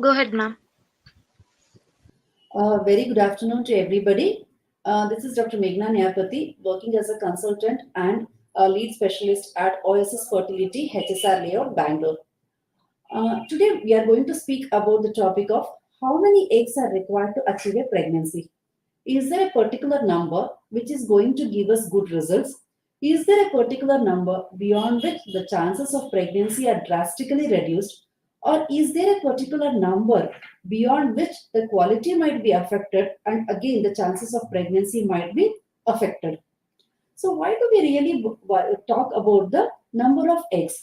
Go ahead, ma'am. Very good afternoon to everybody. This is Dr. Meghana Nyapathi, working as a consultant and a lead specialist at Oasis Fertility, HSR Layout, Bangalore. Today, we are going to speak about the topic of how many eggs are required to achieve a pregnancy. Is there a particular number which is going to give us good results? Is there a particular number beyond which the chances of pregnancy are drastically reduced? Or is there a particular number beyond which the quality might be affected and again the chances of pregnancy might be affected? So, why do we really talk about the number of eggs?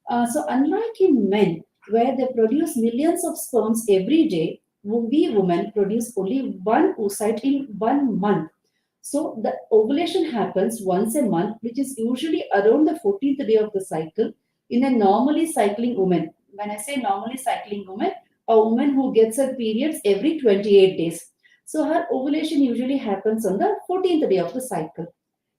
Unlike in men, where they produce millions of sperms every day, we women produce only one oocyte in 1 month. So, the ovulation happens once a month, which is usually around the 14th day of the cycle in a normally cycling woman. When I say normally cycling woman, a woman who gets her periods every 28 days. So, her ovulation usually happens on the 14th day of the cycle.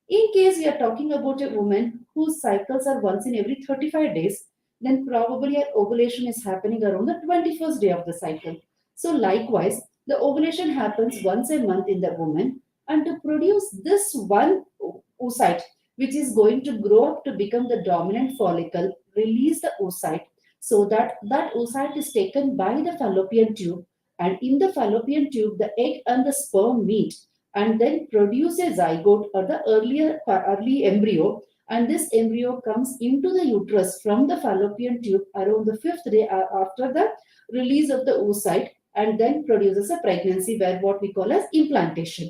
In case we are talking about a woman whose cycles are once in every 35 days, then probably her ovulation is happening around the 21st day of the cycle. So, likewise, the ovulation happens once a month in the woman, and to produce this one oocyte, which is going to grow up to become the dominant follicle, release the oocyte so that that oocyte is taken by the fallopian tube, and in the fallopian tube, the egg and the sperm meet and then produce a zygote or the early embryo, and this embryo comes into the uterus from the fallopian tube around the fifth day after the release of the oocyte, and then produces a pregnancy where what we call as implantation.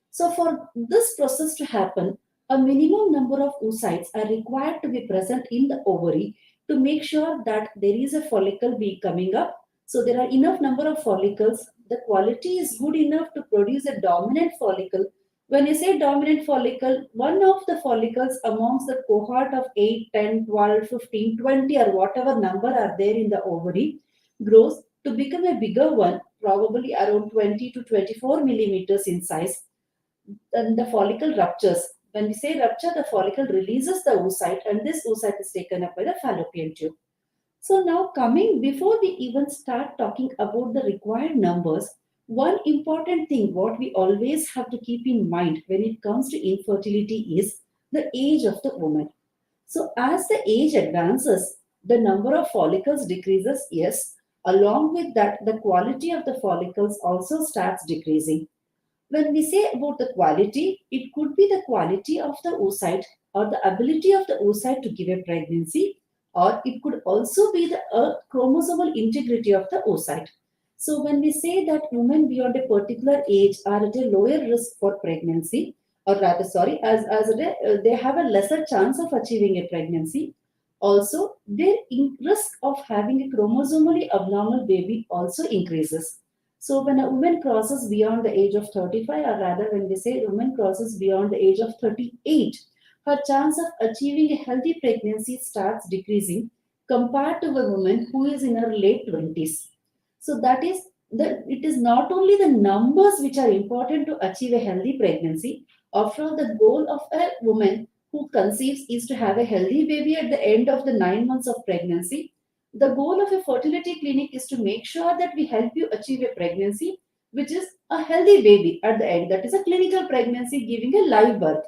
So for this process to happen, a minimum number of oocytes are required to be present in the ovary to make sure that there is a follicle be coming up. So there are enough number of follicles. The quality is good enough to produce a dominant follicle. When I say dominant follicle, one of the follicles amongst the cohort of 8, 10, 12, 15, 20, or whatever number are there in the ovary grows to become a bigger one, probably around 20 to 24 millimeters in size. Then the follicle ruptures. When we say rupture, the follicle releases the oocyte, and this oocyte is taken up by the fallopian tube. So now coming before we even start talking about the required numbers, one important thing what we always have to keep in mind when it comes to infertility is the age of the woman. So as the age advances, the number of follicles decreases, yes. Along with that, the quality of the follicles also starts decreasing. When we say about the quality, it could be the quality of the oocyte or the ability of the oocyte to give a pregnancy, or it could also be the chromosomal integrity of the oocyte. So, when we say that women beyond a particular age are at a lower risk for pregnancy, or rather, sorry, they have a lesser chance of achieving a pregnancy. Also, their risk of having a chromosomally abnormal baby also increases. So when a woman crosses beyond the age of 35, or rather when we say a woman crosses beyond the age of 38, her chance of achieving a healthy pregnancy starts decreasing compared to a woman who is in her late 20s. So that is it is not only the numbers which are important to achieve a healthy pregnancy. After all, the goal of a woman who conceives is to have a healthy baby at the end of the 9 months of pregnancy. The goal of a fertility clinic is to make sure that we help you achieve a pregnancy which is a healthy baby at the end. That is a clinical pregnancy giving a live birth.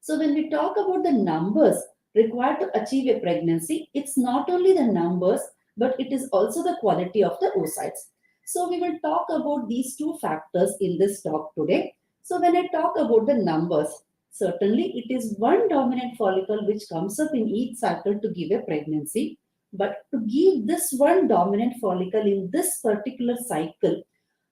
So when we talk about the numbers required to achieve a pregnancy, it's not only the numbers, but it is also the quality of the oocytes. So we will talk about these two factors in this talk today. So when I talk about the numbers, certainly it is one dominant follicle which comes up in each cycle to give a pregnancy. But to give this one dominant follicle in this particular cycle,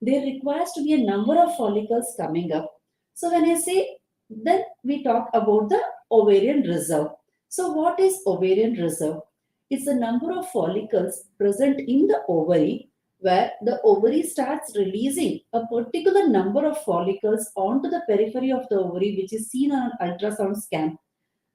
there requires to be a number of follicles coming up. So when I say, then we talk about the ovarian reserve. So what is ovarian reserve? It's the number of follicles present in the ovary where the ovary starts releasing a particular number of follicles onto the periphery of the ovary, which is seen on an ultrasound scan.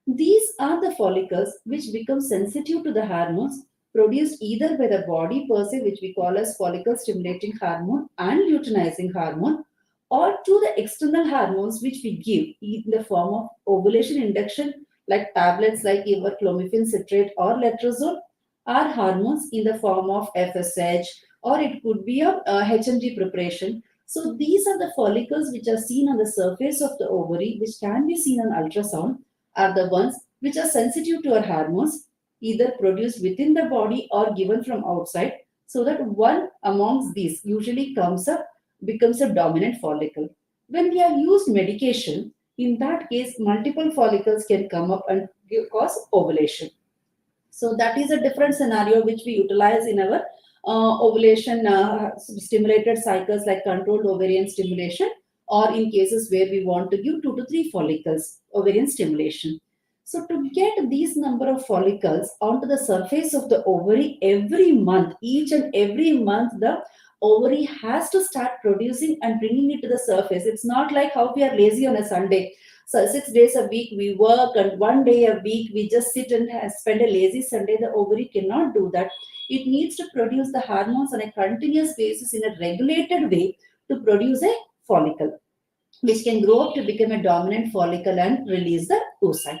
These are the follicles which become sensitive to the hormones produced either by the body per se, which we call as follicle stimulating hormone and luteinizing hormone, or to the external hormones which we give in the form of ovulation induction, like tablets like either clomiphene citrate or letrozole, are hormones in the form of FSH, or it could be a HMG preparation. So these are the follicles which are seen on the surface of the ovary, which can be seen on ultrasound, are the ones which are sensitive to our hormones, either produced within the body or given from outside, so that one amongst these usually becomes a dominant follicle. When we have used medication, in that case, multiple follicles can come up and cause ovulation. So that is a different scenario which we utilize in our ovulation stimulated cycles like controlled ovarian stimulation, or in cases where we want to give 2 to 3 follicles ovarian stimulation. So to get these number of follicles onto the surface of the ovary every month, each and every month, the ovary has to start producing and bringing it to the surface. It's not like how we are lazy on a Sunday. So 6 days a week we work, and one day a week we just sit and spend a lazy Sunday. The ovary cannot do that. It needs to produce the hormones on a continuous basis in a regulated way to produce a follicle, which can grow up to become a dominant follicle and release the oocyte.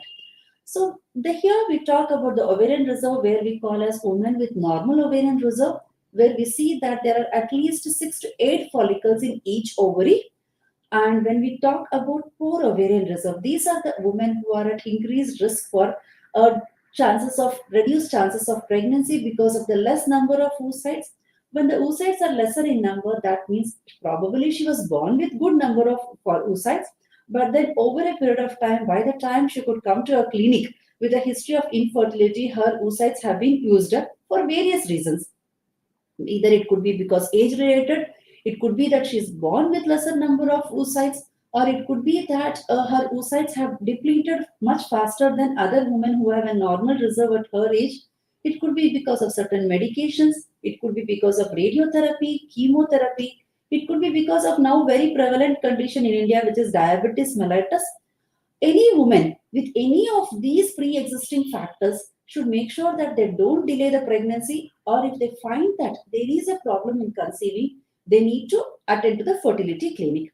So here we talk about the ovarian reserve, where we call as women with normal ovarian reserve, where we see that there are at least 6 to 8 follicles in each ovary. And when we talk about poor ovarian reserve, these are the women who are at increased risk for chances of reduced chances of pregnancy because of the less number of oocytes. When the oocytes are lesser in number, that means probably she was born with good number of oocytes, but then over a period of time, by the time she could come to a clinic with a history of infertility, her oocytes have been used up for various reasons. Either it could be because age related, it could be that she's born with lesser number of oocytes, or it could be that her oocytes have depleted much faster than other women who have a normal reserve at her age. It could be because of certain medications, it could be because of radiotherapy, chemotherapy, it could be because of now very prevalent condition in India, which is diabetes mellitus. Any woman with any of these pre-existing factors should make sure that they don't delay the pregnancy, or if they find that there is a problem in conceiving, they need to attend to the fertility clinic.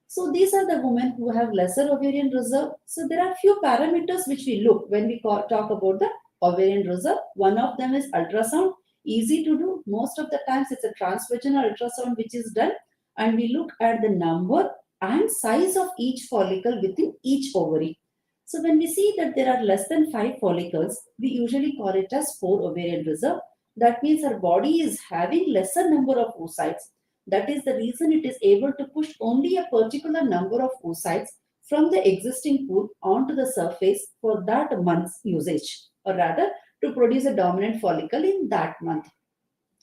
So these are the women who have lesser ovarian reserve. So there are few parameters which we look when we talk about the ovarian reserve. One of them is ultrasound, easy to do. Most of the times it's a transvaginal ultrasound which is done, and we look at the number and size of each follicle within each ovary. So when we see that there are less than 5 follicles, we usually call it as poor ovarian reserve. That means our body is having lesser number of oocytes. That is the reason it is able to push only a particular number of oocytes from the existing pool onto the surface for that month's usage, or rather to produce a dominant follicle in that month.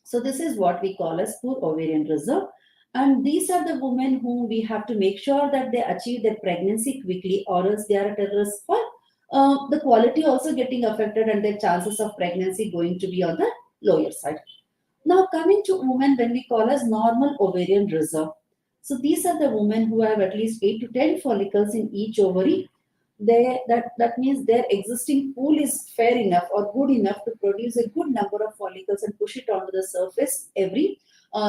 So this is what we call as poor ovarian reserve. And these are the women whom we have to make sure that they achieve their pregnancy quickly, or else they are at a risk for the quality also getting affected and their chances of pregnancy going to be on the lower side. Now coming to women when we call as normal ovarian reserve. So these are the women who have at least 8 to 10 follicles in each ovary. That means their existing pool is fair enough or good enough to produce a good number of follicles and push it onto the surface every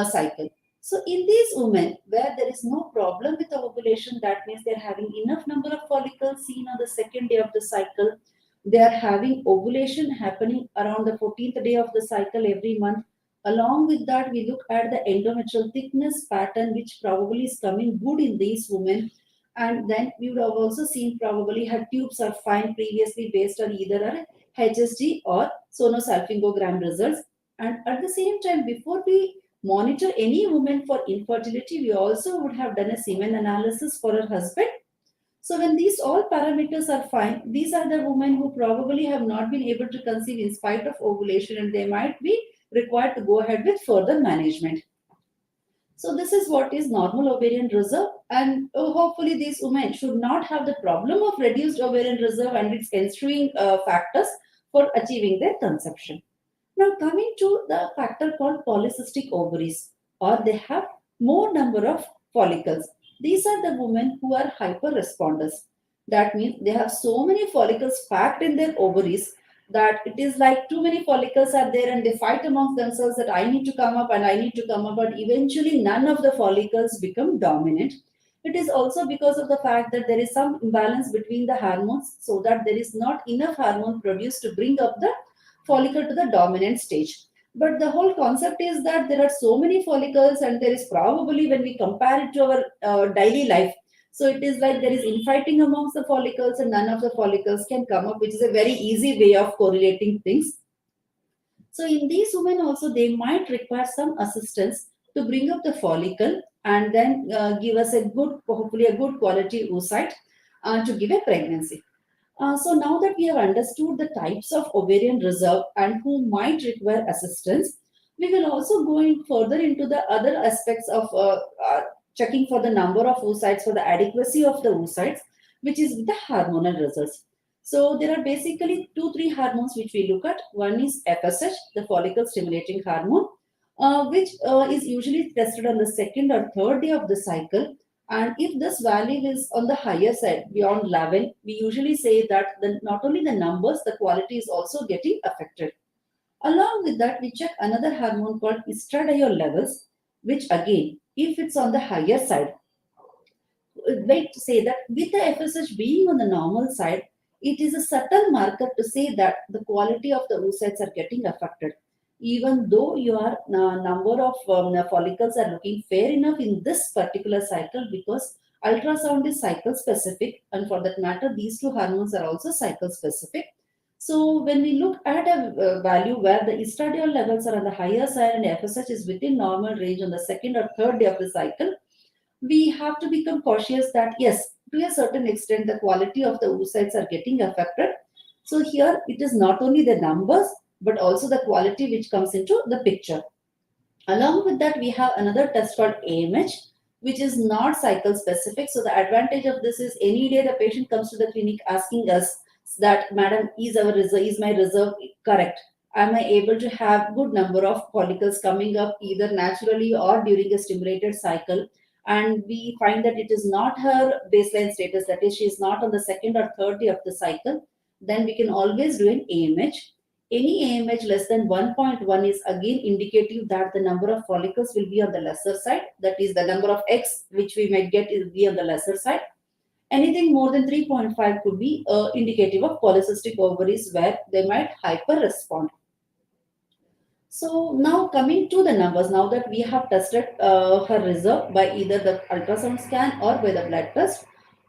cycle. So in these women where there is no problem with the ovulation, that means they're having enough number of follicles seen on the second day of the cycle. They are having ovulation happening around the 14th day of the cycle every month. Along with that, we look at the endometrial thickness pattern, which probably is coming good in these women. And then we would have also seen probably her tubes are fine previously based on either a HSG or sonosalpingogram results. And at the same time, before we monitor any woman for infertility, we also would have done a semen analysis for her husband. So when these all parameters are fine, these are the women who probably have not been able to conceive in spite of ovulation, and they might be required to go ahead with further management. So this is what is normal ovarian reserve, and hopefully these women should not have the problem of reduced ovarian reserve and its ensuing factors for achieving their conception. Now coming to the factor called polycystic ovaries, or they have more number of follicles. These are the women who are hyper responders. That means they have so many follicles packed in their ovaries that it is like too many follicles are there, and they fight amongst themselves that I need to come up and I need to come up, but eventually none of the follicles become dominant. It is also because of the fact that there is some imbalance between the hormones, so that there is not enough hormone produced to bring up the follicle to the dominant stage. But the whole concept is that there are so many follicles, and there is probably, when we compare it to our daily life, so it is like there is infighting amongst the follicles and none of the follicles can come up, which is a very easy way of correlating things. So in these women also, they might require some assistance to bring up the follicle and then give us a good, hopefully a good quality oocyte to give a pregnancy. So now that we have understood the types of ovarian reserve and who might require assistance, we will also go in further into the other aspects of checking for the number of oocytes, for the adequacy of the oocytes, which is with the hormonal results. So there are basically 2-3 hormones which we look at. One is FSH, the follicle stimulating hormone, which is usually tested on the second or third day of the cycle. And if this value is on the higher side, beyond 11, we usually say that not only the numbers, the quality is also getting affected. Along with that, we check another hormone called estradiol levels, which again, if it's on the higher side, like to say that with the FSH being on the normal side, it is a subtle marker to say that the quality of the oocytes are getting affected. Even though your number of follicles are looking fair enough in this particular cycle, because ultrasound is cycle specific, and for that matter, these two hormones are also cycle specific. So when we look at a value where the estradiol levels are on the higher side and FSH is within normal range on the second or third day of the cycle, we have to become cautious that yes, to a certain extent, the quality of the oocytes are getting affected. So here it is not only the numbers, but also the quality which comes into the picture. Along with that, we have another test called AMH, which is not cycle specific. So the advantage of this is any day the patient comes to the clinic asking us that, Madam, is my reserve correct? Am I able to have good number of follicles coming up either naturally or during a stimulated cycle? And we find that it is not her baseline status, that is, she is not on the second or third day of the cycle, then we can always do an AMH. Any AMH less than 1.1 is again indicative that the number of follicles will be on the lesser side, that is, the number of eggs which we might get will be on the lesser side. Anything more than 3.5 could be indicative of polycystic ovaries, where they might hyper respond. So now coming to the numbers, now that we have tested her reserve by either the ultrasound scan or by the blood test,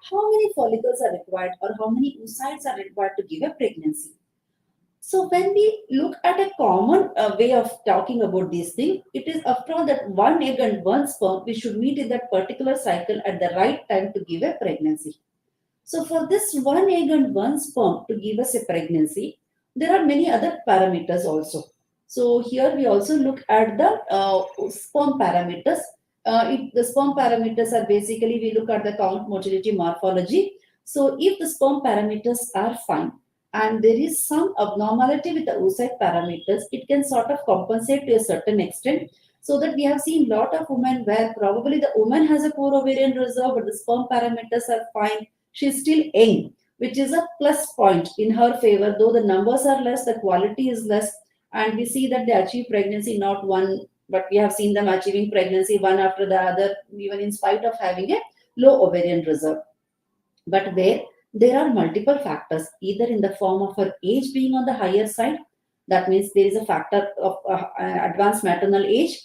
how many follicles are required or how many oocytes are required to give a pregnancy? So when we look at a common way of talking about these things, it is after all that one egg and one sperm, we should meet in that particular cycle at the right time to give a pregnancy. So for this one egg and one sperm to give us a pregnancy, there are many other parameters also. So here we also look at the sperm parameters. The sperm parameters are basically, we look at the count, motility, morphology. So if the sperm parameters are fine and there is some abnormality with the oocyte parameters, it can sort of compensate to a certain extent. So that we have seen a lot of women where probably the woman has a poor ovarian reserve, but the sperm parameters are fine. She's still young, which is a plus point in her favor. Though the numbers are less, the quality is less, and we see that they achieve pregnancy not one, but we have seen them achieving pregnancy one after the other, even in spite of having a low ovarian reserve. But where there are multiple factors, either in the form of her age being on the higher side, that means there is a factor of advanced maternal age,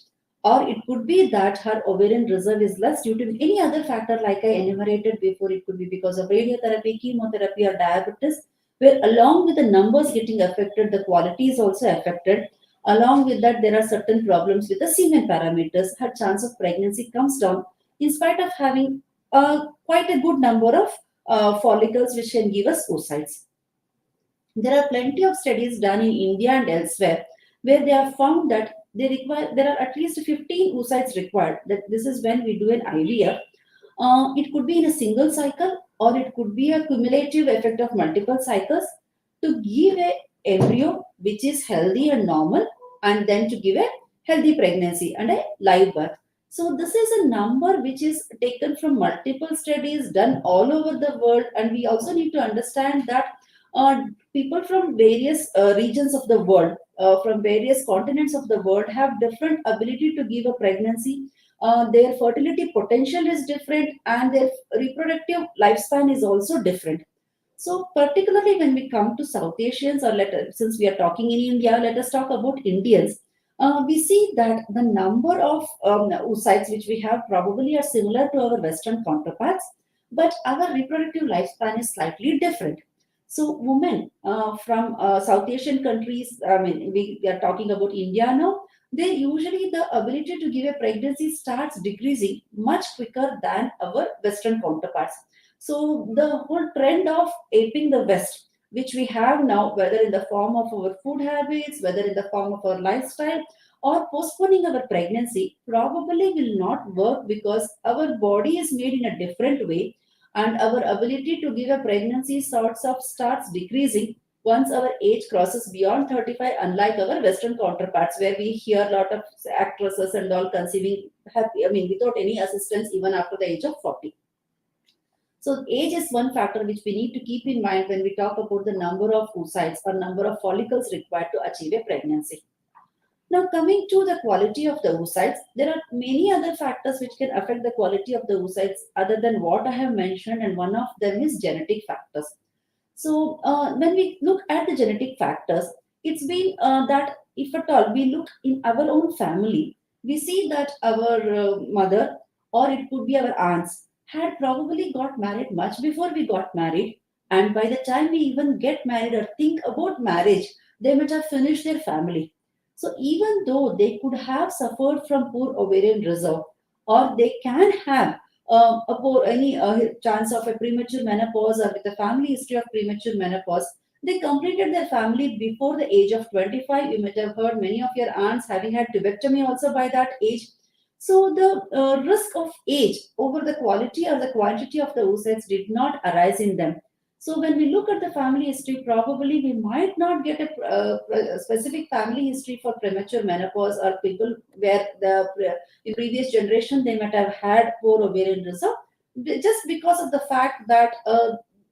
or it could be that her ovarian reserve is less due to any other factor like I enumerated before. It could be because of radiotherapy, chemotherapy, or diabetes, where along with the numbers getting affected, the quality is also affected. Along with that, there are certain problems with the semen parameters. Her chance of pregnancy comes down in spite of having quite a good number of follicles which can give us oocytes. There are plenty of studies done in India and elsewhere where they have found that there are at least 15 oocytes required. That this is when we do an IVF. It could be in a single cycle or it could be a cumulative effect of multiple cycles to give a embryo which is healthy and normal, and then to give a healthy pregnancy and a live birth. So this is a number which is taken from multiple studies done all over the world, and we also need to understand that people from various regions of the world, from various continents of the world, have different ability to give a pregnancy. Their fertility potential is different, and their reproductive lifespan is also different. So, particularly when we come to South Asians, or since we are talking in India, let us talk about Indians. We see that the number of oocytes which we have probably are similar to our Western counterparts, but our reproductive lifespan is slightly different. So, women from South Asian countries, I mean, we are talking about India now, they usually the ability to give a pregnancy starts decreasing much quicker than our Western counterparts. So the whole trend of aping the West, which we have now, whether in the form of our food habits, whether in the form of our lifestyle, or postponing our pregnancy, probably will not work because our body is made in a different way, and our ability to give a pregnancy sorts of starts decreasing once our age crosses beyond 35, unlike our Western counterparts, where we hear a lot of actresses and all conceiving happy, I mean, without any assistance, even after the age of 40. So age is one factor which we need to keep in mind when we talk about the number of oocytes or number of follicles required to achieve a pregnancy. Now coming to the quality of the oocytes, there are many other factors which can affect the quality of the oocytes other than what I have mentioned, and one of them is genetic factors. So when we look at the genetic factors, it's been that if at all we look in our own family, we see that our mother, or it could be our aunts, had probably got married much before we got married. And by the time we even get married or think about marriage, they might have finished their family. So even though they could have suffered from poor ovarian reserve, or they can have any chance of a premature menopause, or with a family history of premature menopause, they completed their family before the age of 25. You might have heard many of your aunts having had tubectomy also by that age. So the risk of age over the quality or the quantity of the oocytes did not arise in them. So when we look at the family history, probably we might not get a specific family history for premature menopause, or people where in previous generation they might have had poor ovarian reserve, just because of the fact that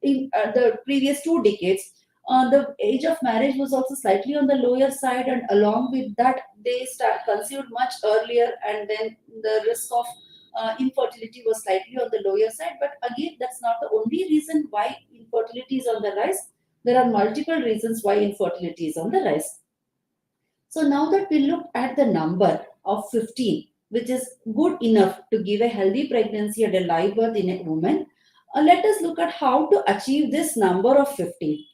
in the previous 2 decades the age of marriage was also slightly on the lower side, and along with that they start conceived much earlier, and then the risk of infertility was slightly on the lower side. But again, that's not the only reason why infertility is on the rise. There are multiple reasons why infertility is on the rise. So now that we look at the number of 15, which is good enough to give a healthy pregnancy and a live birth in a woman, let us look at how to achieve this number of 15.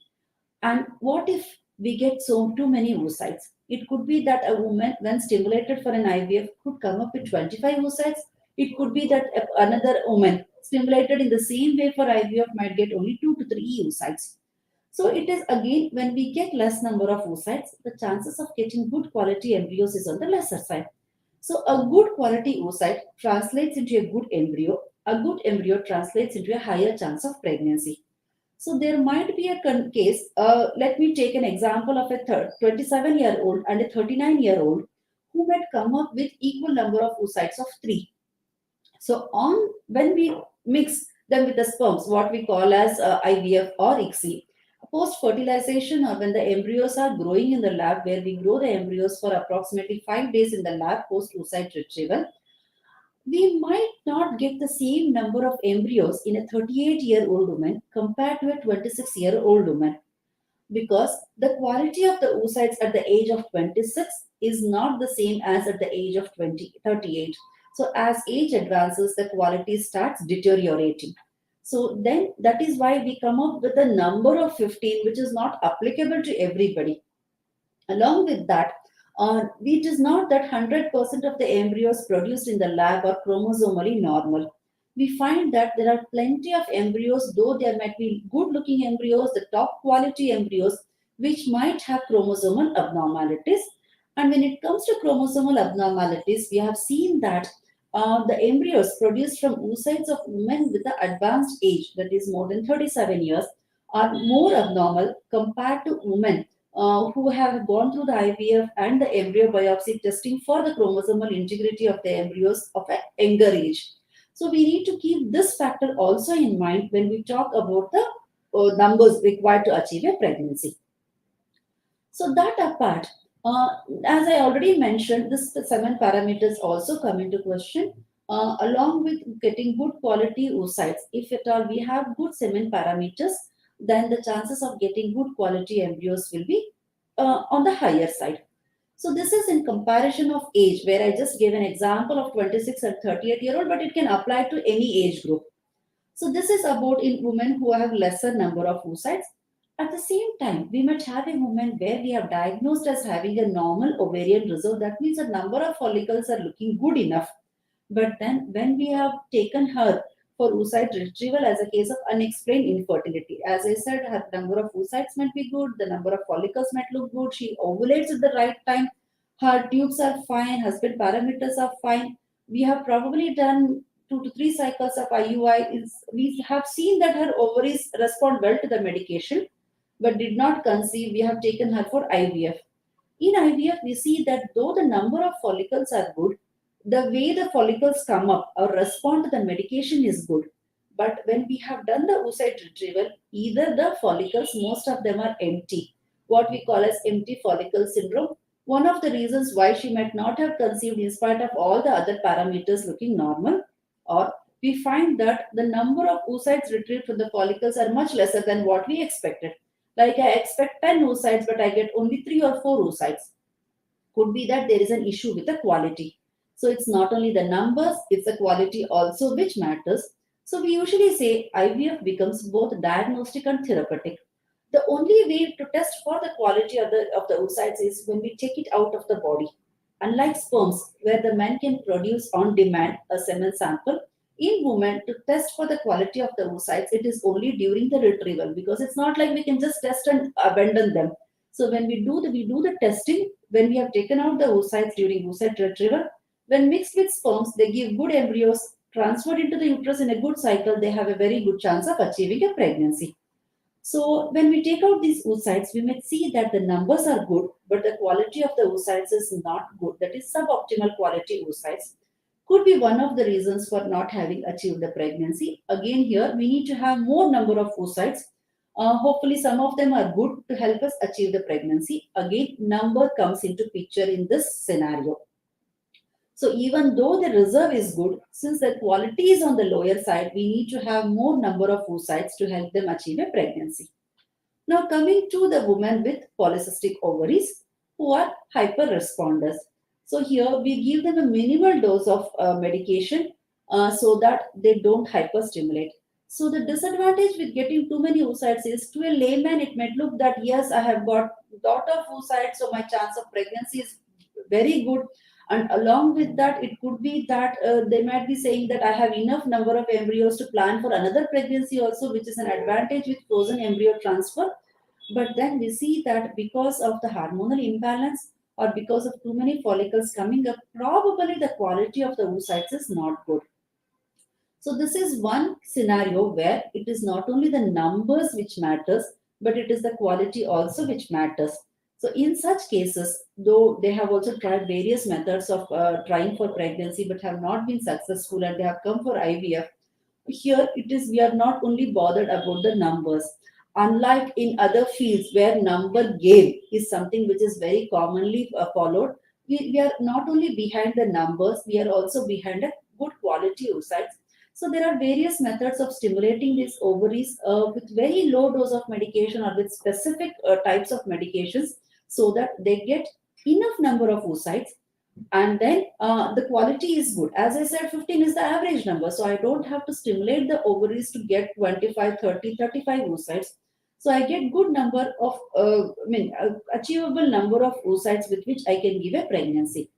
And what if we get so too many oocytes? It could be that a woman, when stimulated for an IVF, could come up with 25 oocytes. It could be that another woman stimulated in the same way for IVF might get only 2 to 3 oocytes. So it is again, when we get less number of oocytes, the chances of getting good quality embryos is on the lesser side. So a good quality oocyte translates into a good embryo. A good embryo translates into a higher chance of pregnancy. So there might be a case. Let me take an example of a 27-year-old and a 39-year-old who might come up with equal number of oocytes of 3. So on when we mix them with the sperms, what we call as IVF or ICSI, post fertilization, or when the embryos are growing in the lab, where we grow the embryos for approximately 5 days in the lab post oocyte retrieval, we might not get the same number of embryos in a 38-year-old woman compared to a 26-year-old woman, because the quality of the oocytes at the age of 26 is not the same as at the age of 38. So as age advances, the quality starts deteriorating. So then that is why we come up with a number of 15, which is not applicable to everybody. Along with that, it is not that 100% of the embryos produced in the lab are chromosomally normal. We find that there are plenty of embryos, though there might be good looking embryos, the top quality embryos, which might have chromosomal abnormalities. And when it comes to chromosomal abnormalities, we have seen that the embryos produced from oocytes of women with an advanced age, that is more than 37 years, are more abnormal compared to women who have gone through the IVF and the embryo biopsy testing for the chromosomal integrity of the embryos of a younger age. So we need to keep this factor also in mind when we talk about the numbers required to achieve a pregnancy. So that apart, as I already mentioned, this the 7 parameters also come into question. Along with getting good quality oocytes, if at all we have good semen parameters, then the chances of getting good quality embryos will be on the higher side. So this is in comparison of age, where I just gave an example of 26 and 38-year-old, but it can apply to any age group. So this is about in women who have lesser number of oocytes. At the same time, we might have a woman where we have diagnosed as having a normal ovarian reserve. That means the number of follicles are looking good enough. But then when we have taken her for oocyte retrieval as a case of unexplained infertility, as I said, her number of oocytes might be good, the number of follicles might look good, she ovulates at the right time, her tubes are fine, husband parameters are fine. We have probably done 2 to 3 cycles of IUI. We have seen that her ovaries respond well to the medication but did not conceive. We have taken her for IVF. In IVF, we see that though the number of follicles are good, the way the follicles come up or respond to the medication is good. But when we have done the oocyte retrieval, either the follicles, most of them are empty, what we call as empty follicle syndrome. One of the reasons why she might not have conceived in spite of all the other parameters looking normal, or we find that the number of oocytes retrieved from the follicles are much lesser than what we expected. Like I expect 10 oocytes, but I get only 3 or 4 oocytes. Could be that there is an issue with the quality. So it's not only the numbers, it's the quality also which matters. So we usually say IVF becomes both diagnostic and therapeutic. The only way to test for the quality of the oocytes is when we take it out of the body. Unlike sperms, where the man can produce on demand a semen sample, in women to test for the quality of the oocytes, it is only during the retrieval, because it's not like we can just test and abandon them. So when we do the testing when we have taken out the oocytes during oocyte retrieval. When mixed with sperms, they give good embryos transferred into the uterus in a good cycle. They have a very good chance of achieving a pregnancy. So when we take out these oocytes, we may see that the numbers are good, but the quality of the oocytes is not good. That is suboptimal quality oocytes. Could be one of the reasons for not having achieved the pregnancy. Again, here we need to have more number of oocytes. Hopefully, some of them are good to help us achieve the pregnancy. Again, number comes into picture in this scenario. So even though the reserve is good, since the quality is on the lower side, we need to have more number of oocytes to help them achieve a pregnancy. Now coming to the women with polycystic ovaries who are hyper responders. So here we give them a minimal dose of medication so that they don't hyperstimulate. So the disadvantage with getting too many oocytes is, to a layman it might look that yes, I have got lot of oocytes, so my chance of pregnancy is very good. And along with that, it could be that they might be saying that I have enough number of embryos to plan for another pregnancy also, which is an advantage with frozen embryo transfer. But then we see that because of the hormonal imbalance or because of too many follicles coming up, probably the quality of the oocytes is not good. So this is one scenario where it is not only the numbers which matters, but it is the quality also which matters. So in such cases, though they have also tried various methods of trying for pregnancy but have not been successful and they have come for IVF, here it is we are not only bothered about the numbers. Unlike in other fields where number game is something which is very commonly followed, we are not only behind the numbers, we are also behind a good quality oocytes. So there are various methods of stimulating these ovaries with very low dose of medication or with specific types of medications so that they get enough number of oocytes, and then the quality is good. As I said, 15 is the average number, so I don't have to stimulate the ovaries to get 25, 30, 35 oocytes. So I get good number of achievable number of oocytes with which I can give a pregnancy.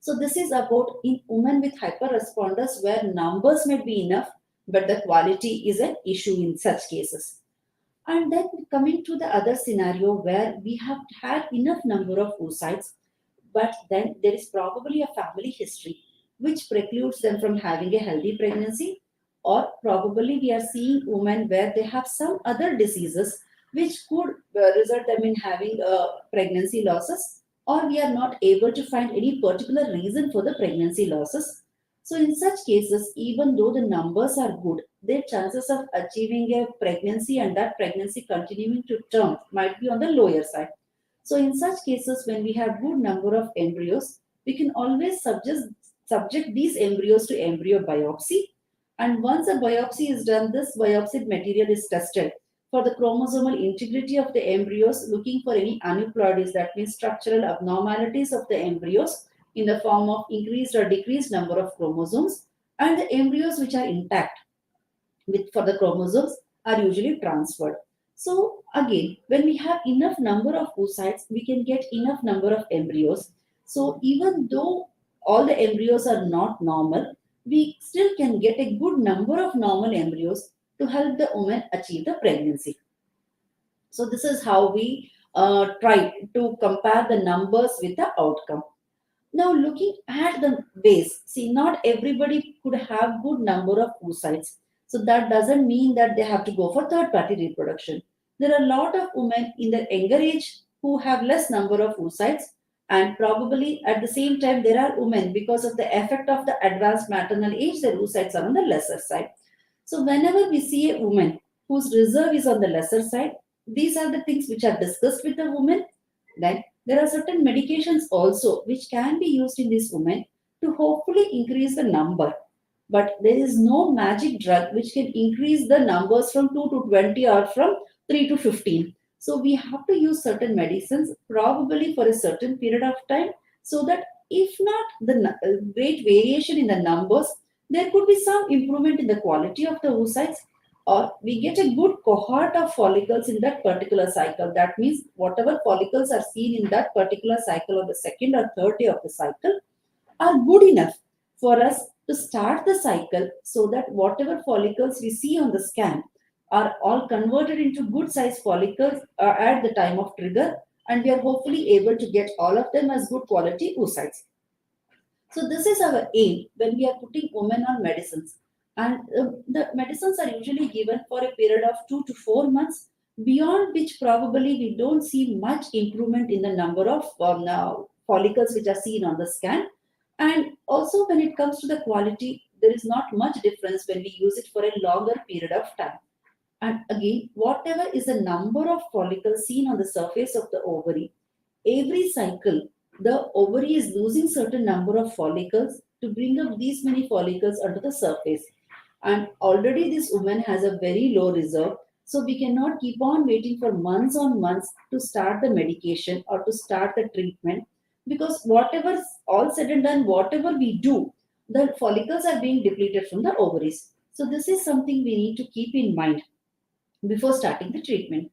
So this is about in women with hyperresponders where numbers may be enough, but the quality is an issue in such cases. And then coming to the other scenario where we have had enough number of oocytes, but then there is probably a family history which precludes them from having a healthy pregnancy, or probably we are seeing women where they have some other diseases which could result them in having pregnancy losses, or we are not able to find any particular reason for the pregnancy losses. So in such cases, even though the numbers are good, their chances of achieving a pregnancy and that pregnancy continuing to term might be on the lower side. So in such cases, when we have good number of embryos, we can always subject these embryos to embryo biopsy. And once a biopsy is done, this biopsied material is tested for the chromosomal integrity of the embryos, looking for any aneuploidies, that means structural abnormalities of the embryos in the form of increased or decreased number of chromosomes, and the embryos which are intact for the chromosomes are usually transferred. So again, when we have enough number of oocytes, we can get enough number of embryos. So even though all the embryos are not normal, we still can get a good number of normal embryos to help the woman achieve the pregnancy. So this is how we try to compare the numbers with the outcome. Now looking at the base, see, not everybody could have good number of oocytes. So that doesn't mean that they have to go for third party reproduction. There are a lot of women in the younger age who have less number of oocytes, and probably at the same time there are women, because of the effect of the advanced maternal age, their oocytes are on the lesser side. So whenever we see a woman whose reserve is on the lesser side, these are the things which are discussed with the woman. Then there are certain medications also which can be used in this woman to hopefully increase the number. But there is no magic drug which can increase the numbers from 2 to 20 or from 3 to 15. So we have to use certain medicines probably for a certain period of time, so that if not the great variation in the numbers, there could be some improvement in the quality of the oocytes, or we get a good cohort of follicles in that particular cycle. That means whatever follicles are seen in that particular cycle on the second or third day of the cycle are good enough for us to start the cycle, so that whatever follicles we see on the scan are all converted into good sized follicles at the time of trigger, and we are hopefully able to get all of them as good quality oocytes. So this is our aim when we are putting women on medicines. And the medicines are usually given for a period of 2 to 4 months, beyond which probably we don't see much improvement in the number of follicles which are seen on the scan. And also when it comes to the quality, there is not much difference when we use it for a longer period of time. And again, whatever is the number of follicles seen on the surface of the ovary, every cycle, the ovary is losing certain number of follicles to bring up these many follicles onto the surface. And already this woman has a very low reserve. So we cannot keep on waiting for months on months to start the medication or to start the treatment, because whatever all said and done, whatever we do, the follicles are being depleted from the ovaries. So this is something we need to keep in mind before starting the treatment.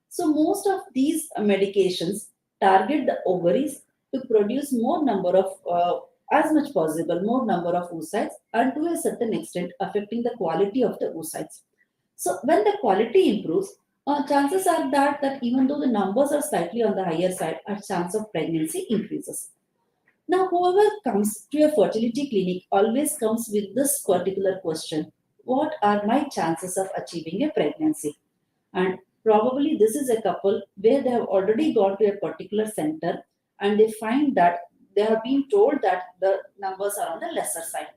So most of these medications target the ovaries to produce more number of, as much possible, more number of oocytes, and to a certain extent affecting the quality of the oocytes. So when the quality improves, chances are that even though the numbers are slightly on the higher side, our chance of pregnancy increases. Now, whoever comes to a fertility clinic always comes with this particular question: what are my chances of achieving a pregnancy? And probably this is a couple where they have already gone to a particular center and they find that they have been told that the numbers are on the lesser side.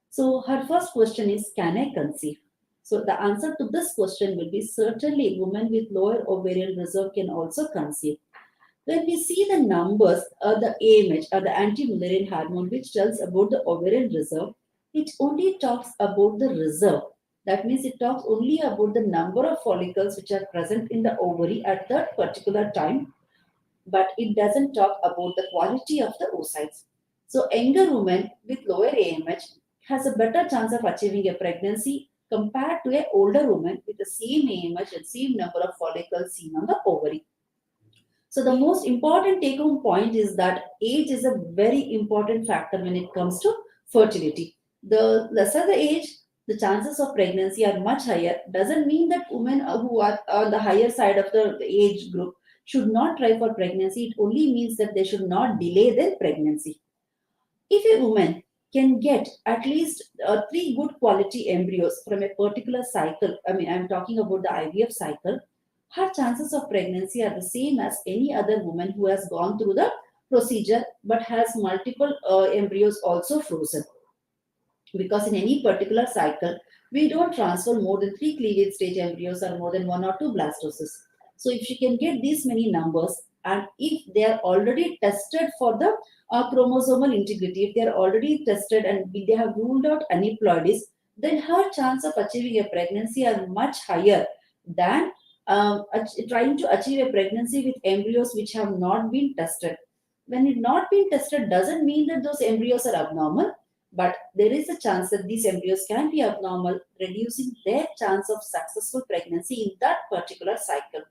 So her first question is, can I conceive? So the answer to this question will be certainly women with lower ovarian reserve can also conceive. When we see the numbers, the AMH or the anti-Mullerian hormone, which tells about the ovarian reserve, it only talks about the reserve. That means it talks only about the number of follicles which are present in the ovary at that particular time, but it doesn't talk about the quality of the oocytes. So younger women with lower AMH has a better chance of achieving a pregnancy compared to an older woman with the same AMH and same number of follicles seen on the ovary. So the most important take home point is that age is a very important factor when it comes to fertility. The lesser the age, the chances of pregnancy are much higher. Doesn't mean that women who are on the higher side of the age group should not try for pregnancy. It only means that they should not delay their pregnancy. If a woman can get at least 3 good quality embryos from a particular cycle, I mean, I'm talking about the IVF cycle, her chances of pregnancy are the same as any other woman who has gone through the procedure but has multiple embryos also frozen. Because in any particular cycle, we don't transfer more than 3 cleavage stage embryos or more than 1 or 2 blastoses. So if she can get these many numbers, and if they are already tested for the chromosomal integrity, if they are already tested and they have ruled out aneuploidies, then her chance of achieving a pregnancy are much higher than trying to achieve a pregnancy with embryos which have not been tested. When it not been tested doesn't mean that those embryos are abnormal, but there is a chance that these embryos can be abnormal, reducing their chance of successful pregnancy in that particular cycle.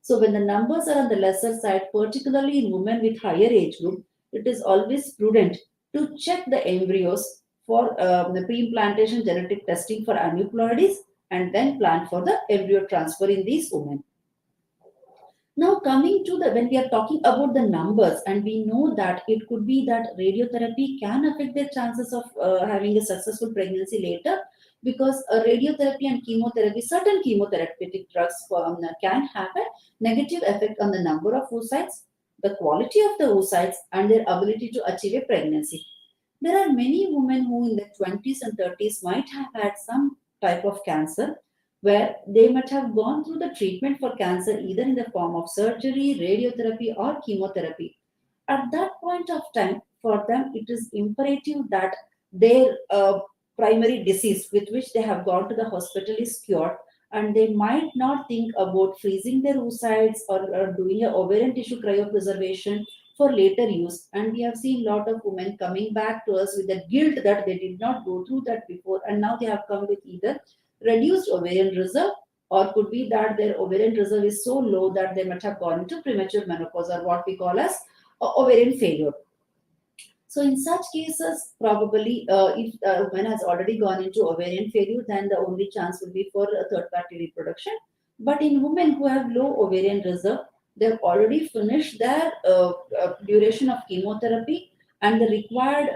So when the numbers are on the lesser side, particularly in women with higher age group, it is always prudent to check the embryos for the pre-implantation genetic testing for aneuploidies and then plan for the embryo transfer in these women. Now, coming to the when we are talking about the numbers, and we know that it could be that radiotherapy can affect their chances of having a successful pregnancy later, because radiotherapy and chemotherapy, certain chemotherapeutic drugs can have a negative effect on the number of oocytes, the quality of the oocytes, and their ability to achieve a pregnancy. There are many women who in their 20s and 30s might have had some type of cancer where they might have gone through the treatment for cancer either in the form of surgery, radiotherapy, or chemotherapy. At that point of time, for them, it is imperative that their primary disease with which they have gone to the hospital is cured, and they might not think about freezing their oocytes or doing a ovarian tissue cryopreservation for later use. And we have seen a lot of women coming back to us with the guilt that they did not go through that before, and now they have come with either reduced ovarian reserve, or could be that their ovarian reserve is so low that they might have gone into premature menopause, or what we call as ovarian failure. So in such cases, probably if a woman has already gone into ovarian failure, then the only chance will be for a third party reproduction. But in women who have low ovarian reserve, they've already finished their duration of chemotherapy and the required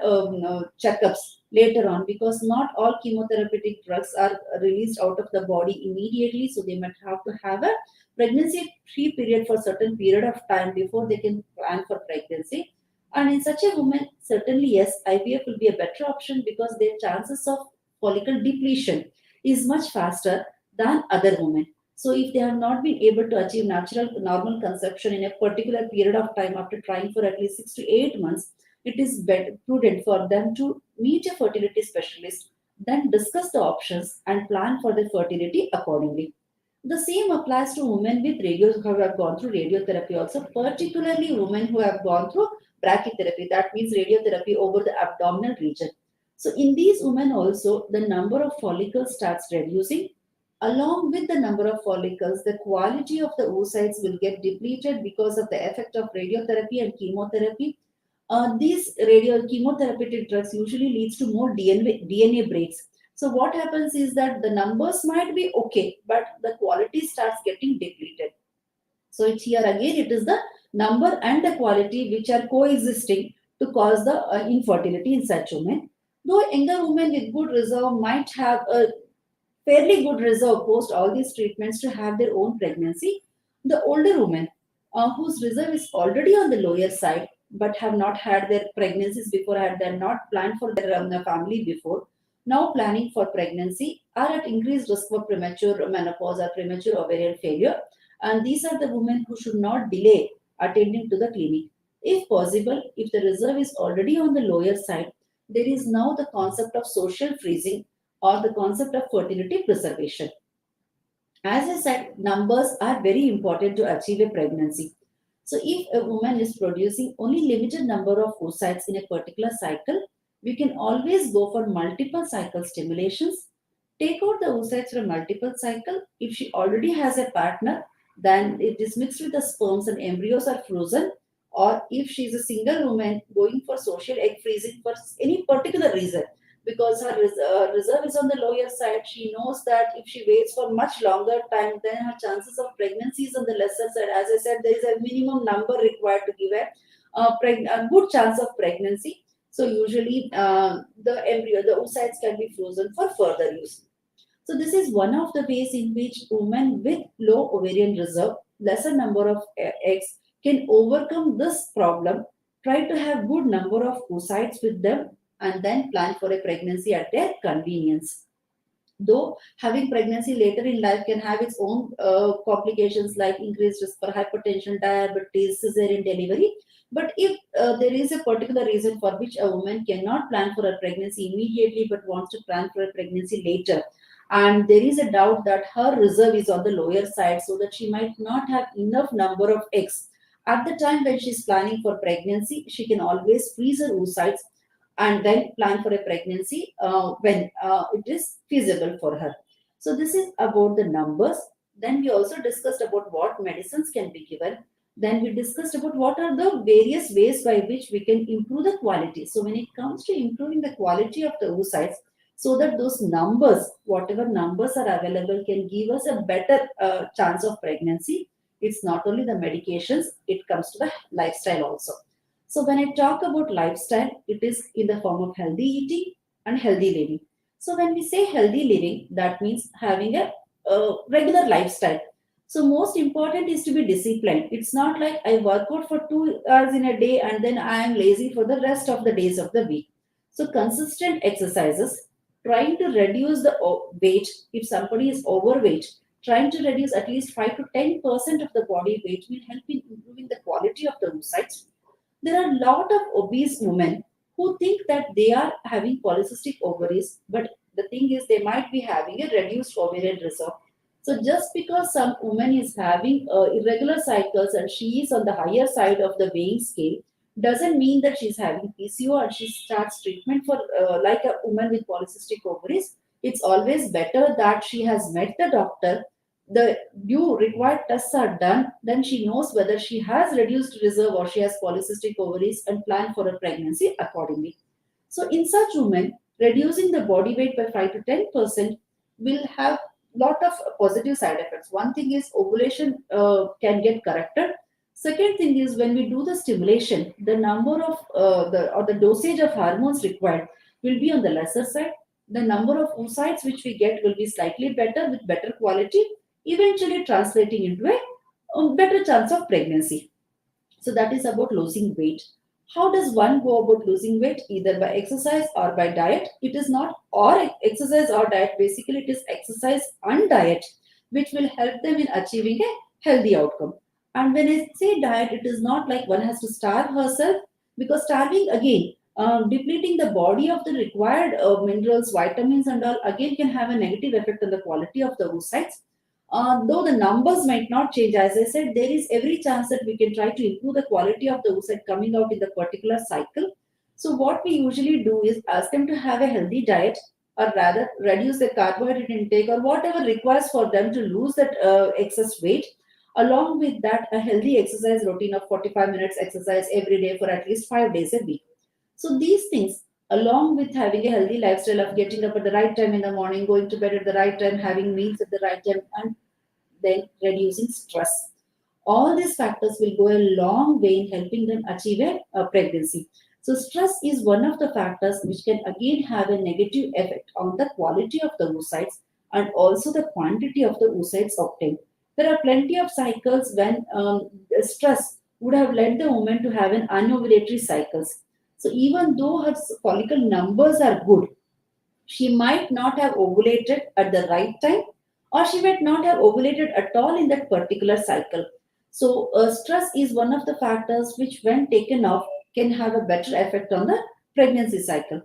checkups later on, because not all chemotherapeutic drugs are released out of the body immediately. So they might have to have a pregnancy free period for certain period of time before they can plan for pregnancy. And in such a woman, certainly yes, IVF will be a better option because their chances of follicle depletion is much faster than other women. So if they have not been able to achieve natural normal conception in a particular period of time after trying for at least 6 to 8 months, it is better, prudent for them to meet a fertility specialist, then discuss the options and plan for their fertility accordingly. The same applies to women with radio who have gone through radiotherapy also, particularly women who have gone through brachytherapy, that means radiotherapy over the abdominal region. So in these women also, the number of follicles starts reducing. Along with the number of follicles, the quality of the oocytes will get depleted because of the effect of radiotherapy and chemotherapy. These radio chemotherapeutic drugs usually leads to more DNA breaks. So what happens is that the numbers might be okay, but the quality starts getting depleted. So it's here again, it is the number and the quality which are coexisting to cause the infertility in such women. Though younger women with good reserve might have a fairly good reserve post all these treatments to have their own pregnancy, the older women whose reserve is already on the lower side but have not had their pregnancies before, had they not planned for their family before, now planning for pregnancy, are at increased risk for premature menopause or premature ovarian failure. And these are the women who should not delay attending to the clinic. If possible, if the reserve is already on the lower side, there is now the concept of social freezing or the concept of fertility preservation. As I said, numbers are very important to achieve a pregnancy. So if a woman is producing only limited number of oocytes in a particular cycle, we can always go for multiple cycle stimulations. Take out the oocytes from multiple cycle. If she already has a partner, then it is mixed with the sperms and embryos are frozen. Or if she is a single woman going for social egg freezing for any particular reason, because her reserve is on the lower side, she knows that if she waits for much longer time, then her chances of pregnancy is on the lesser side. As I said, there is a minimum number required to give a good chance of pregnancy. So usually the embryo, the oocytes can be frozen for further use. So this is one of the ways in which women with low ovarian reserve, lesser number of eggs, can overcome this problem. Try to have good number of oocytes with them and then plan for a pregnancy at their convenience. Though having pregnancy later in life can have its own complications like increased risk for hypertension, diabetes, cesarean delivery. But if there is a particular reason for which a woman cannot plan for a pregnancy immediately but wants to plan for a pregnancy later, and there is a doubt that her reserve is on the lower side, so that she might not have enough number of eggs. At the time when she's planning for pregnancy, she can always freeze her oocytes and then plan for a pregnancy when it is feasible for her. So this is about the numbers. Then we also discussed about what medicines can be given. Then we discussed about what are the various ways by which we can improve the quality. So when it comes to improving the quality of the oocytes, so that those numbers, whatever numbers are available, can give us a better chance of pregnancy. It's not only the medications, it comes to the lifestyle also. So when I talk about lifestyle, it is in the form of healthy eating and healthy living. So when we say healthy living, that means having a regular lifestyle. So most important is to be disciplined. It's not like I work out for 2 hours in a day and then I am lazy for the rest of the days of the week. So consistent exercises, trying to reduce the weight. If somebody is overweight, trying to reduce at least 5 to 10% of the body weight will help in improving the quality of the oocytes. There are a lot of obese women who think that they are having polycystic ovaries, but the thing is they might be having a reduced ovarian reserve. So just because some woman is having irregular cycles and she is on the higher side of the weighing scale, doesn't mean that she's having PCO and she starts treatment for like a woman with polycystic ovaries. It's always better that she has met the doctor, the due required tests are done, then she knows whether she has reduced reserve or she has polycystic ovaries and plan for a pregnancy accordingly. So in such women, reducing the body weight by 5 to 10% will have lot of positive side effects. One thing is ovulation can get corrected. Second thing is when we do the stimulation, the number of the dosage of hormones required will be on the lesser side. The number of oocytes which we get will be slightly better with better quality, eventually translating into a better chance of pregnancy. So that is about losing weight. How does one go about losing weight? Either by exercise or by diet. It is not or exercise or diet. Basically, it is exercise and diet which will help them in achieving a healthy outcome. And when I say diet, it is not like one has to starve herself, because starving again, depleting the body of the required minerals, vitamins, and all again can have a negative effect on the quality of the oocytes. Though the numbers might not change, as I said, there is every chance that we can try to improve the quality of the oocyte coming out in the particular cycle. So what we usually do is ask them to have a healthy diet, or rather reduce the carbohydrate intake or whatever requires for them to lose that excess weight. Along with that, a healthy exercise routine of 45 minutes exercise every day for at least 5 days a week. So these things, along with having a healthy lifestyle of getting up at the right time in the morning, going to bed at the right time, having meals at the right time, and then reducing stress. All these factors will go a long way in helping them achieve a pregnancy. So, stress is one of the factors which can again have a negative effect on the quality of the oocytes and also the quantity of the oocytes obtained. There are plenty of cycles when stress would have led the woman to have an anovulatory cycles. So, even though her follicle numbers are good, she might not have ovulated at the right time, or she might not have ovulated at all in that particular cycle. So stress is one of the factors which when taken off can have a better effect on the pregnancy cycle.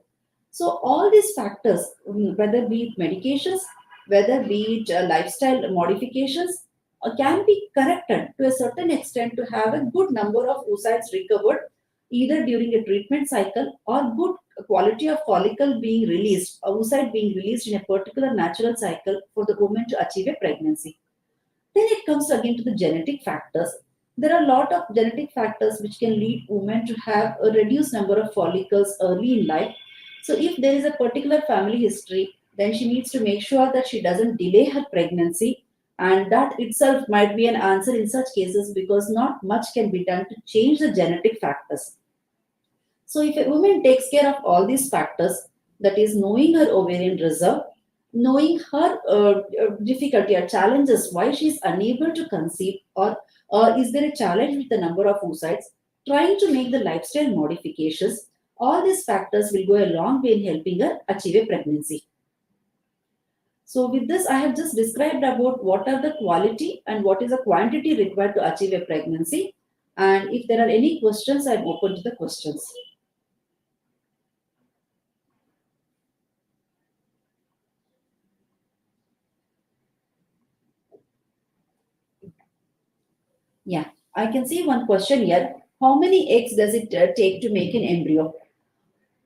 So all these factors, whether be it medications, whether be it lifestyle modifications, can be corrected to a certain extent to have a good number of oocytes recovered either during a treatment cycle or good quality of follicle being released, oocyte being released in a particular natural cycle for the woman to achieve a pregnancy. Then it comes again to the genetic factors. There are a lot of genetic factors which can lead women to have a reduced number of follicles early in life. So if there is a particular family history, then she needs to make sure that she doesn't delay her pregnancy, and that itself might be an answer in such cases, because not much can be done to change the genetic factors. So, if a woman takes care of all these factors, that is, knowing her ovarian reserve, knowing her difficulty or challenges, why she is unable to conceive, or is there a challenge with the number of oocytes, trying to make the lifestyle modifications, all these factors will go a long way in helping her achieve a pregnancy. So, with this, I have just described about what are the quality and what is the quantity required to achieve a pregnancy. And if there are any questions, I'm open to the questions. Yeah, I can see one question here. How many eggs does it take to make an embryo?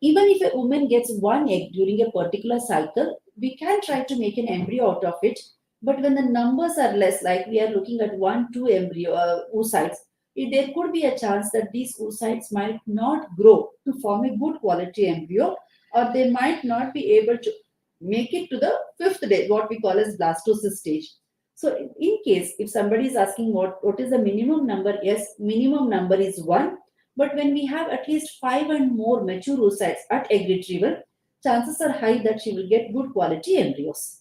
Even if a woman gets one egg during a particular cycle, we can try to make an embryo out of it. But when the numbers are less, like we are looking at one, two embryo oocytes, there could be a chance that these oocytes might not grow to form a good quality embryo, or they might not be able to make it to the fifth day, what we call as blastocyst stage. So, in case if somebody is asking what is the minimum number, yes, minimum number is one, but when we have at least five and more mature oocytes at egg retrieval, chances are high that she will get good quality embryos.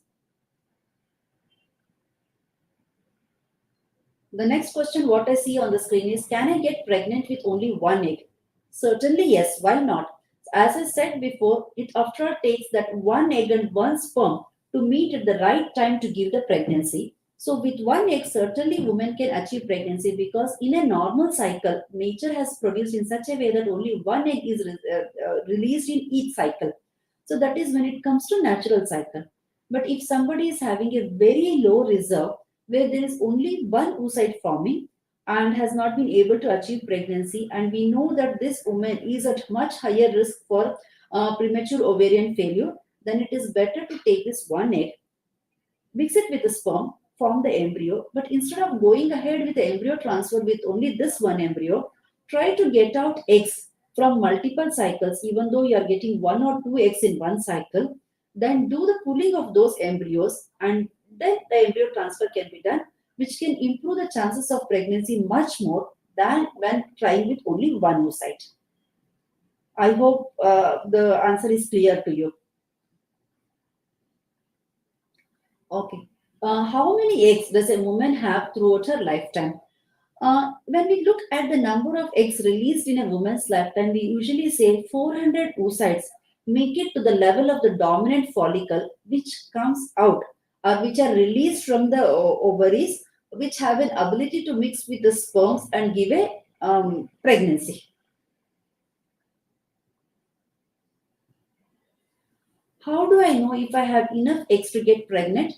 The next question, what I see on the screen is, can I get pregnant with only one egg? Certainly, yes. Why not? As I said before, it after all takes that one egg and one sperm to meet at the right time to give the pregnancy. So, with one egg, certainly women can achieve pregnancy because in a normal cycle, nature has produced in such a way that only one egg is released in each cycle. So, that is when it comes to natural cycle. But if somebody is having a very low reserve, where there is only one oocyte forming and has not been able to achieve pregnancy, and we know that this woman is at much higher risk for premature ovarian failure, then it is better to take this one egg, mix it with the sperm, form the embryo. But instead of going ahead with the embryo transfer with only this one embryo, try to get out eggs from multiple cycles, even though you are getting one or two eggs in one cycle. Then do the pooling of those embryos, and then the embryo transfer can be done, which can improve the chances of pregnancy much more than when trying with only one oocyte. I hope the answer is clear to you. Okay. How many eggs does a woman have throughout her lifetime? When we look at the number of eggs released in a woman's lifetime, we usually say 400 oocytes make it to the level of the dominant follicle, which comes out or which are released from the ovaries, which have an ability to mix with the sperms and give a pregnancy. How do I know if I have enough eggs to get pregnant?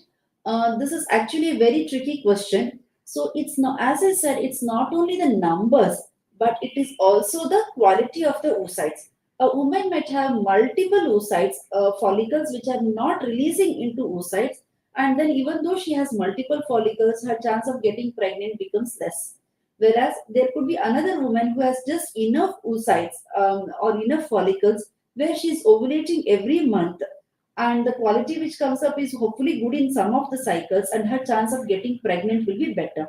This is actually a very tricky question. So it's not, as I said, it's not only the numbers, but it is also the quality of the oocytes. A woman might have multiple oocytes, follicles which are not releasing into oocytes, and then even though she has multiple follicles, her chance of getting pregnant becomes less. Whereas there could be another woman who has just enough oocytes or enough follicles where she is ovulating every month, and the quality which comes up is hopefully good in some of the cycles, and her chance of getting pregnant will be better.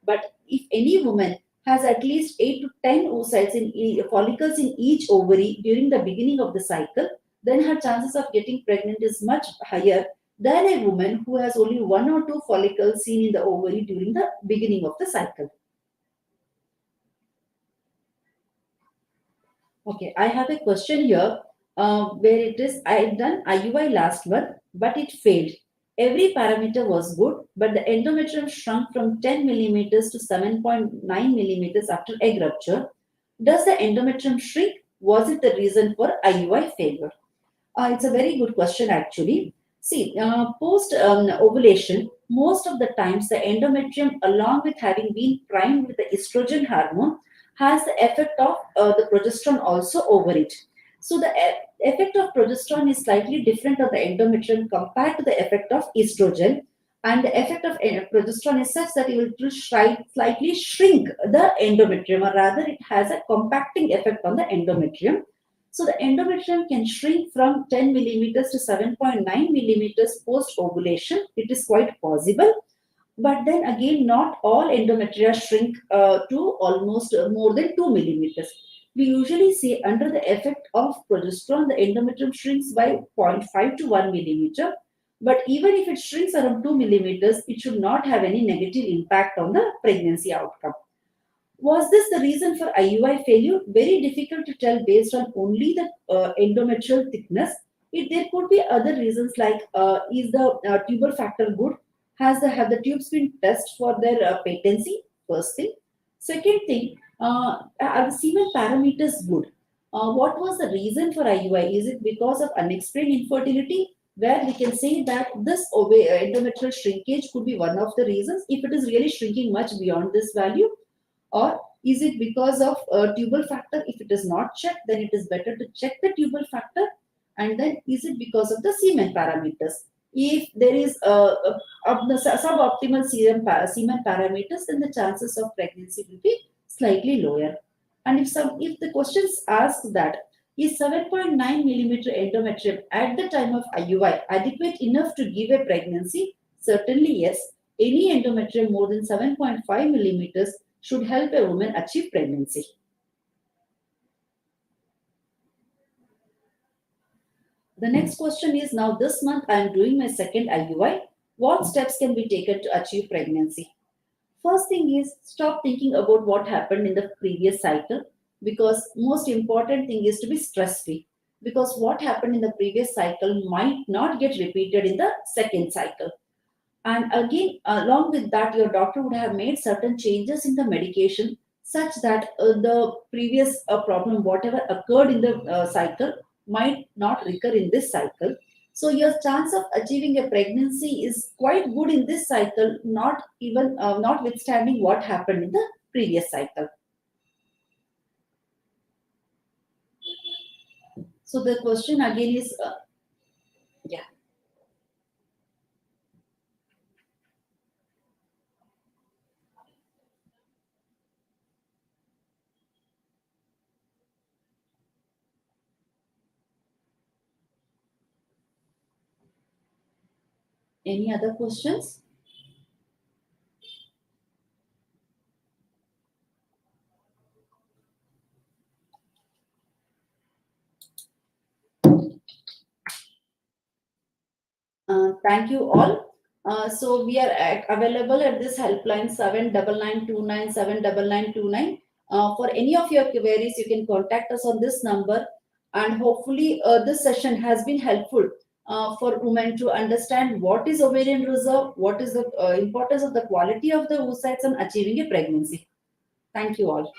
But if any woman has at least 8 to 10 oocytes in follicles in each ovary during the beginning of the cycle, then her chances of getting pregnant is much higher than a woman who has only one or two follicles seen in the ovary during the beginning of the cycle. Okay, I have a question here where it is, I had done IUI last month, but it failed. Every parameter was good, but the endometrium shrunk from 10 millimeters to 7.9 millimeters after egg rupture. Does the endometrium shrink? Was it the reason for IUI failure? It's a very good question, actually. See, post ovulation, most of the times the endometrium, along with having been primed with the estrogen hormone, has the effect of the progesterone also over it. So, the effect of progesterone is slightly different on the endometrium compared to the effect of estrogen. And the effect of progesterone is such that it will slightly shrink the endometrium, or rather, it has a compacting effect on the endometrium. So the endometrium can shrink from 10 millimeters to 7.9 millimeters post ovulation. It is quite possible. But then again, not all endometria shrink to almost more than 2 millimeters. We usually say under the effect of progesterone, the endometrium shrinks by zero point 0.5 to 1 millimeter. But even if it shrinks around 2 millimeters, it should not have any negative impact on the pregnancy outcome. Was this the reason for IUI failure? Very difficult to tell based on only the endometrial thickness. There could be other reasons like is the tubal factor good? Have the tubes been tested for their patency? First thing. Second thing, are the semen parameters good? What was the reason for IUI? Is it because of unexplained infertility? Where we can say that this endometrial shrinkage could be one of the reasons if it is really shrinking much beyond this value, Or is it because of tubal factor? If it is not checked, then it is better to check the tubal factor. And then is it because of the semen parameters? If there is suboptimal semen parameters, then the chances of pregnancy will be slightly lower. And if the questions ask that is 7.9 millimeter endometrium at the time of IUI adequate enough to give a pregnancy? Certainly yes. Any endometrium more than 7.5 millimeters should help a woman achieve pregnancy. The next question is, now this month I am doing my second IUI. What steps can be taken to achieve pregnancy? First thing is, stop thinking about what happened in the previous cycle, because most important thing is to be stress free, because what happened in the previous cycle might not get repeated in the second cycle. And again, along with that, your doctor would have made certain changes in the medication such that the previous problem, whatever occurred in the cycle, might not recur in this cycle. So your chance of achieving a pregnancy is quite good in this cycle, not even notwithstanding what happened in the previous cycle. So the question again is, yeah. Any other questions? Thank you all. So we are available at this helpline 79929 for any of your queries, you can contact us on this number. And hopefully, this session has been helpful for women to understand what is ovarian reserve, what is the importance of the quality of the oocytes and achieving a pregnancy. Thank you all.